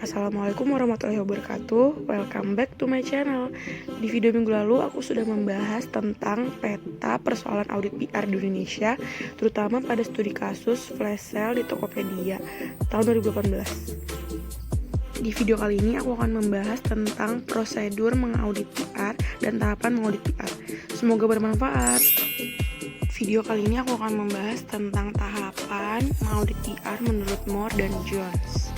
Assalamualaikum warahmatullahi wabarakatuh. Welcome back to my channel. Di video minggu lalu aku sudah membahas tentang peta persoalan audit PR di Indonesia, terutama pada studi kasus flash sale di Tokopedia tahun 2018. Di video kali ini aku akan membahas tentang prosedur mengaudit PR dan tahapan mengaudit PR. Semoga bermanfaat. Video kali ini aku akan membahas tentang tahapan mengaudit PR menurut Moore dan Jones.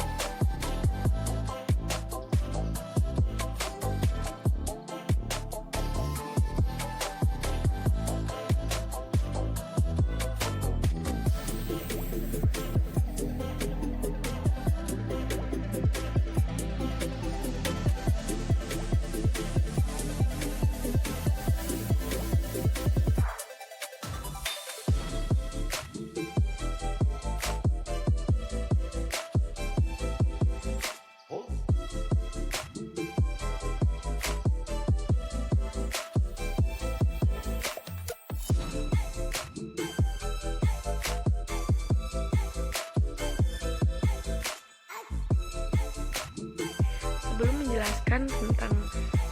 Sebelum menjelaskan tentang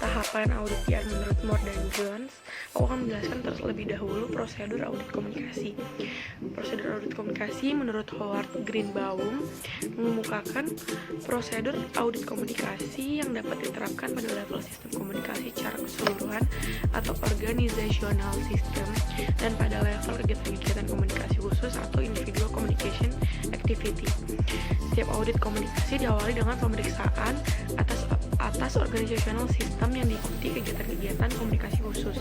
tahapan audit PR menurut Moore dan Jones, aku akan menjelaskan terlebih dahulu prosedur audit komunikasi. Prosedur audit komunikasi menurut Howard Greenbaum mengemukakan prosedur audit komunikasi yang dapat diterapkan pada level sistem komunikasi secara keseluruhan atau organizational system, dan pada level kegiatan-kegiatan komunikasi khusus atau individual communication activity. Setiap audit komunikasi diawali dengan pemeriksaan atas organizational system yang diikuti kegiatan-kegiatan komunikasi khusus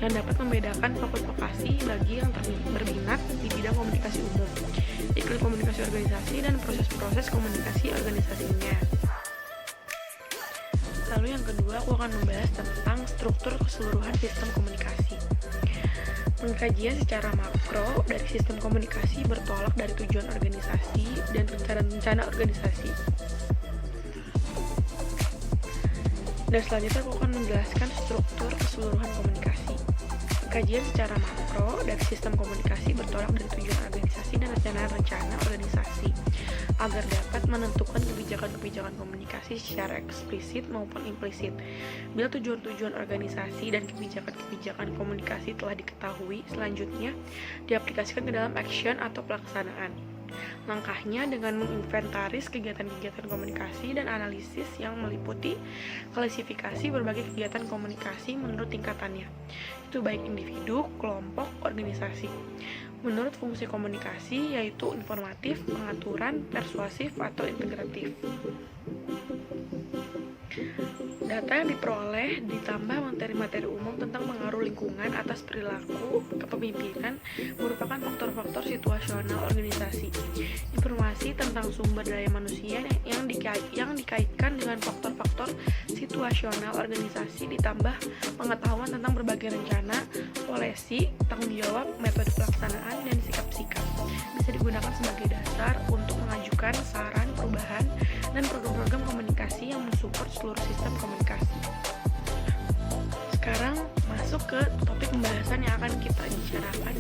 yang dapat membedakan fokus lokasi bagi yang berminat di bidang komunikasi umum, iklim komunikasi organisasi, dan proses-proses komunikasi organisasinya. Lalu yang kedua, aku akan membahas tentang struktur keseluruhan sistem komunikasi. Pengkajian secara makro dari sistem komunikasi bertolak dari tujuan organisasi dan rencana organisasi. Dan selanjutnya aku akan menjelaskan struktur keseluruhan komunikasi. Kajian secara makro dari sistem komunikasi bertolak dari tujuan organisasi dan rencana organisasi agar dapat menentukan kebijakan-kebijakan komunikasi secara eksplisit maupun implisit. Bila tujuan-tujuan organisasi dan kebijakan-kebijakan komunikasi telah diketahui, selanjutnya diaplikasikan ke dalam action atau pelaksanaan. Langkahnya dengan menginventaris kegiatan-kegiatan komunikasi dan analisis yang meliputi klasifikasi berbagai kegiatan komunikasi menurut tingkatannya, itu baik individu, kelompok, organisasi. Menurut fungsi komunikasi, yaitu informatif, pengaturan, persuasif, atau integratif. Data yang diperoleh ditambah materi-materi umum tentang pengaruh lingkungan atas perilaku kepemimpinan merupakan faktor-faktor situasional organisasi. Informasi tentang sumber daya manusia yang dikaitkan dengan faktor-faktor situasional organisasi ditambah pengetahuan tentang berbagai rencana, polisi, tanggung jawab, metode pelaksanaan, dan sikap-sikap bisa digunakan sebagai dasar untuk mengajukan saran perubahan dan program-program komunikasi yang mensupport seluruh sistem komunikasi. Sekarang masuk ke topik pembahasan yang akan kita bicarakan.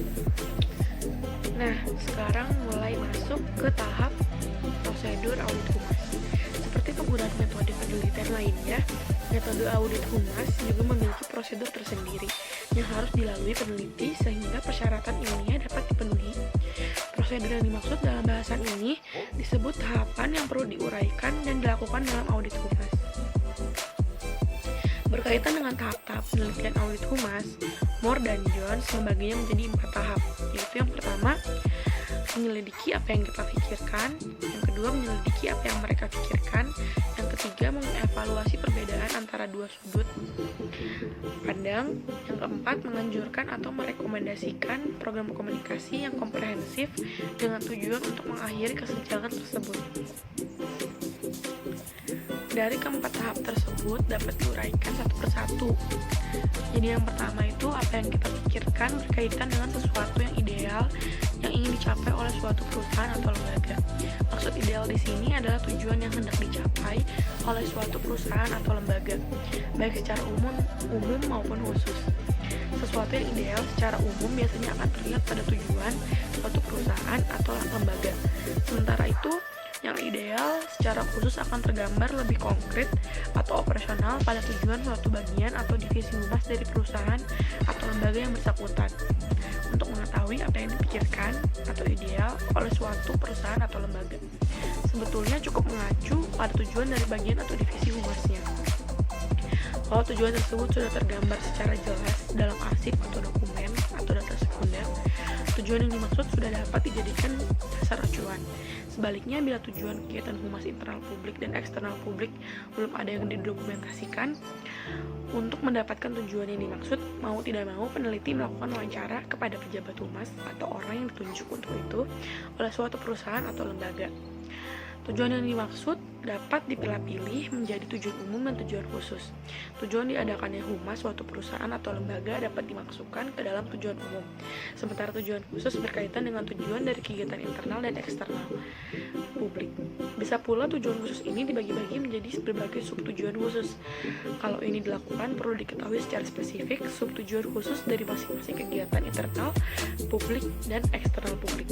Nah, sekarang mulai masuk ke tahap prosedur audit humas. Seperti penggunaan metode penelitian lainnya, metode audit humas juga memiliki prosedur tersendiri yang harus dilalui peneliti sehingga persyaratan ilmiah dapat dipenuhi. Prosedur yang dimaksud dalam bahasan ini disebut tahapan yang perlu diuraikan dan dilakukan dalam audit humas. Berkaitan dengan tahap-tahap penelitian audit humas, Moore dan Jones membaginya menjadi 4 tahap, yaitu yang pertama, menyelidiki apa yang kita pikirkan, yang kedua, menyelidiki apa yang mereka pikirkan, yang ketiga, mengevaluasi perbedaan antara dua sudut pandang, yang keempat, menganjurkan atau merekomendasikan program komunikasi yang komprehensif dengan tujuan untuk mengakhiri kesenjangan tersebut. Dari keempat tahap tersebut dapat diuraikan satu persatu. Jadi yang pertama itu apa yang kita pikirkan berkaitan dengan sesuatu yang ideal yang ingin dicapai oleh suatu perusahaan atau lembaga. Maksud ideal di sini adalah tujuan yang hendak dicapai oleh suatu perusahaan atau lembaga, baik secara umum maupun khusus. Sesuatu yang ideal secara umum biasanya akan terlihat pada tujuan suatu perusahaan atau lembaga. Sementara itu, Yang ideal secara khusus akan tergambar lebih konkret atau operasional pada tujuan suatu bagian atau divisi humas dari perusahaan atau lembaga yang bersangkutan. Untuk mengetahui apa yang dipikirkan atau ideal oleh suatu perusahaan atau lembaga, sebetulnya cukup mengacu pada tujuan dari bagian atau divisi humasnya. Kalau tujuan tersebut sudah tergambar secara jelas dalam arsip atau dokumen atau data sekunder, tujuan yang dimaksud sudah dapat dijadikan dasar acuan. Sebaliknya, bila tujuan kegiatan humas internal publik dan eksternal publik belum ada yang didokumentasikan, untuk mendapatkan tujuan yang dimaksud, mau tidak mau peneliti melakukan wawancara kepada pejabat humas atau orang yang ditunjuk untuk itu oleh suatu perusahaan atau lembaga. Tujuan yang dimaksud dapat dipilah-pilih menjadi tujuan umum dan tujuan khusus. Tujuan diadakannya humas suatu perusahaan atau lembaga dapat dimasukkan ke dalam tujuan umum. Sementara tujuan khusus berkaitan dengan tujuan dari kegiatan internal dan eksternal publik. Bisa pula tujuan khusus ini dibagi-bagi menjadi berbagai subtujuan khusus. Kalau ini dilakukan, perlu diketahui secara spesifik subtujuan khusus dari masing-masing kegiatan internal publik dan eksternal publik.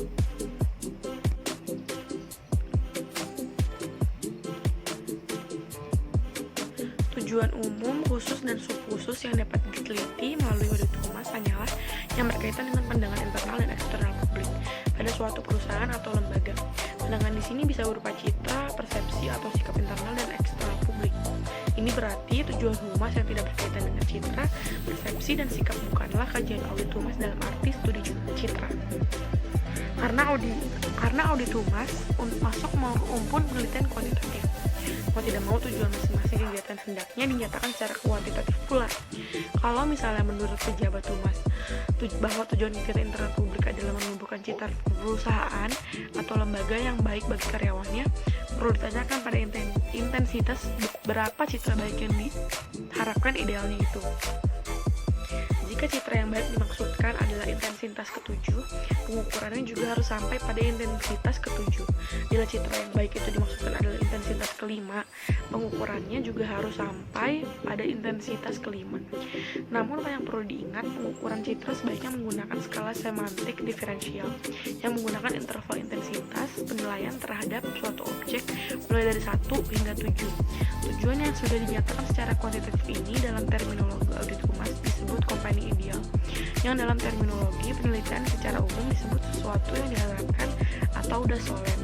Tujuan umum, khusus, dan subkhusus yang dapat diteliti melalui audit humas hanyalah yang berkaitan dengan pandangan internal dan eksternal publik pada suatu perusahaan atau lembaga. Pandangan di sini bisa berupa citra, persepsi, atau sikap internal dan eksternal publik. Ini berarti tujuan humas yang tidak berkaitan dengan citra, persepsi, dan sikap bukanlah kajian audit humas dalam arti studi citra. Karena audit humas masuk maupun penelitian kuantitatif. Mau tidak mau tujuan masing-masing kegiatan hendaknya dinyatakan secara kuantitatif pula. Kalau misalnya menurut pejabat humas bahwa tujuan kegiatan internal publik adalah menumbuhkan citra perusahaan atau lembaga yang baik bagi karyawannya, perlu ditanyakan pada intensitas berapa citra baik yang diharapkan idealnya itu. Jika citra yang baik dimaksudkan adalah intensitas ketujuh, pengukurannya juga harus sampai pada intensitas ketujuh. Bila citra yang baik itu dimaksudkan adalah intensitas kelima, pengukurannya juga harus sampai pada intensitas kelima. Namun yang perlu diingat, pengukuran citra sebaiknya menggunakan skala semantik diferensial yang menggunakan interval intensitas penilaian terhadap suatu objek mulai dari 1 hingga 7. Tujuan yang sudah dinyatakan secara kuantitatif ini dalam terminologi audit humas disebut company ideal, yang dalam terminologi penelitian secara umum disebut sesuatu yang diharapkan atau udah solen.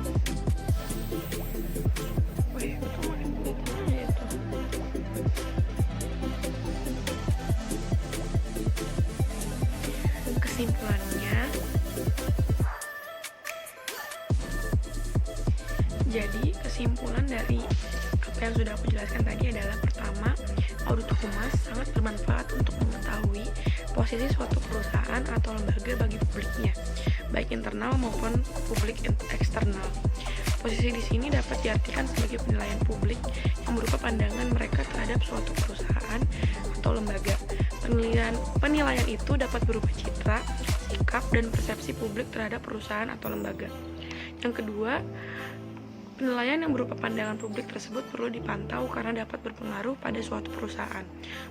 Kesimpulannya, jadi kesimpulan dari apa yang sudah aku jelaskan tadi adalah: pertama, audit humas sangat bermanfaat untuk mengetahui posisi suatu perusahaan atau lembaga bagi publiknya, baik internal maupun publik eksternal. Posisi di sini dapat diartikan sebagai penilaian publik yang berupa pandangan mereka terhadap suatu perusahaan atau lembaga. Penilaian itu dapat berupa citra, sikap, dan persepsi publik terhadap perusahaan atau lembaga. Yang kedua, penilaian yang berupa pandangan publik tersebut perlu dipantau karena dapat berpengaruh pada suatu perusahaan.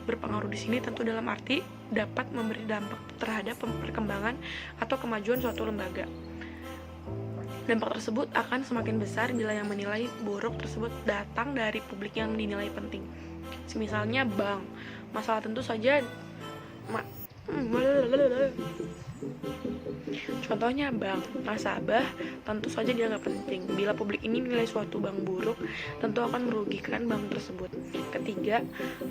Berpengaruh di sini tentu dalam arti dapat memberi dampak terhadap perkembangan atau kemajuan suatu lembaga. Dampak tersebut akan semakin besar bila yang menilai buruk tersebut datang dari publik yang dinilai penting. Misalnya bank, masalah tentu saja contohnya bank, nasabah tentu saja dianggap penting. Bila publik ini menilai suatu bank buruk, tentu akan merugikan bank tersebut. Ketiga,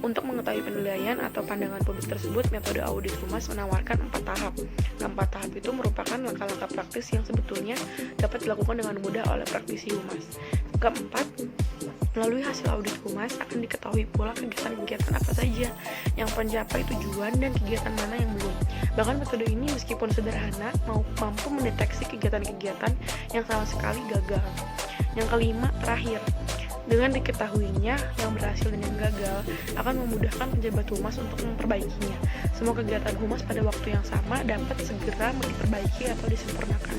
untuk mengetahui penilaian atau pandangan publik tersebut, metode audit humas menawarkan 4 tahap. 4 tahap itu merupakan langkah-langkah praktis yang sebetulnya dapat dilakukan dengan mudah oleh praktisi humas. Keempat, melalui hasil audit humas akan diketahui pula kegiatan-kegiatan apa saja yang mencapai tujuan dan kegiatan mana yang belum. Bahkan metode ini meskipun sederhana mampu mendeteksi kegiatan-kegiatan yang sama sekali gagal. Yang kelima, terakhir, dengan diketahuinya yang berhasil dan yang gagal akan memudahkan pejabat humas untuk memperbaikinya. Semua kegiatan humas pada waktu yang sama dapat segera diperbaiki atau disempurnakan.